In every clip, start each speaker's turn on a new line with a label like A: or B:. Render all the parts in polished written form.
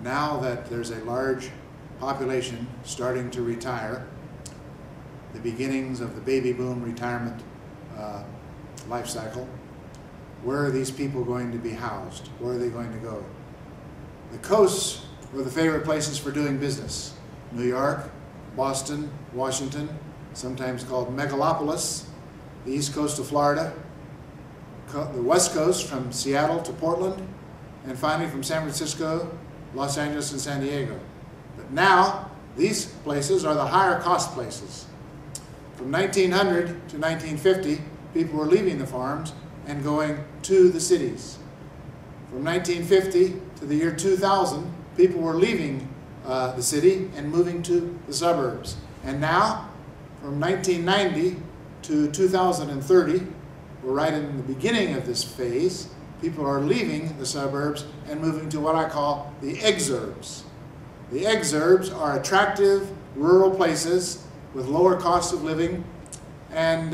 A: Now that there's a large population starting to retire, the beginnings of the baby boom retirement life cycle, where are these people going to be housed? Where are they going to go? The coasts were the favorite places for doing business. New York, Boston, Washington, sometimes called megalopolis, the east coast of Florida, the west coast from Seattle to Portland, and finally from San Francisco, Los Angeles, and San Diego. But now, these places are the higher cost places. From 1900 to 1950, people were leaving the farms and going to the cities. From 1950 to the year 2000, people were leaving the city and moving to the suburbs. And now, from 1990 to 2030, we're right in the beginning of this phase, people are leaving the suburbs and moving to what I call the exurbs. The exurbs are attractive rural places with lower cost of living and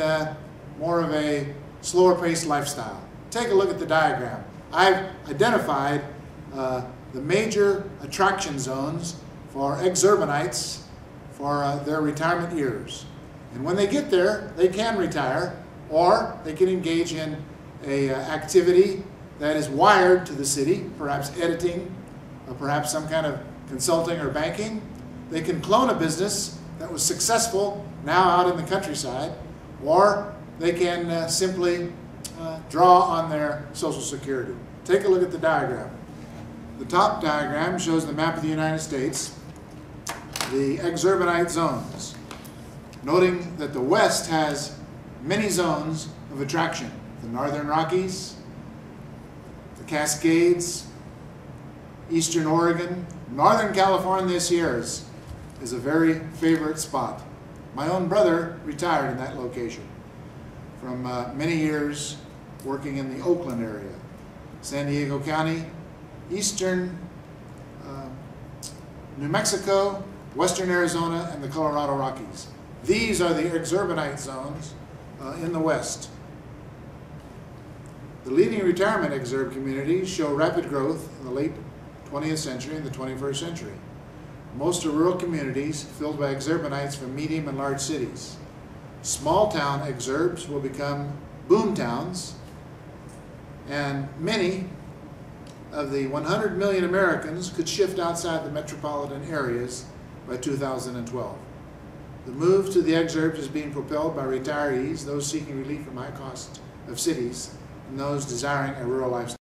A: more of a slower paced lifestyle. Take a look at the diagram. I've identified the major attraction zones for exurbanites for their retirement years. And when they get there, they can retire, or they can engage in an activity that is wired to the city, perhaps editing, or perhaps some kind of consulting or banking. They can clone a business that was successful now out in the countryside, or they can simply draw on their Social Security. Take a look at the diagram. The top diagram shows the map of the United States, the exurbanite zones, noting that the West has many zones of attraction. The Northern Rockies, the Cascades, Eastern Oregon, Northern California, Sierras is a very favorite spot. My own brother retired in that location from many years working in the Oakland area, San Diego County, Eastern New Mexico, Western Arizona, and the Colorado Rockies. These are the exurbanite zones in the West. The leading retirement exurb communities show rapid growth in the late 20th century and the 21st century. Most are rural communities filled by exurbanites from medium and large cities. Small town exurbs will become boom towns, and many of the 100 million Americans could shift outside the metropolitan areas by 2012. The move to the exurbs is being propelled by retirees, those seeking relief from high cost of cities, and those desiring a rural lifestyle.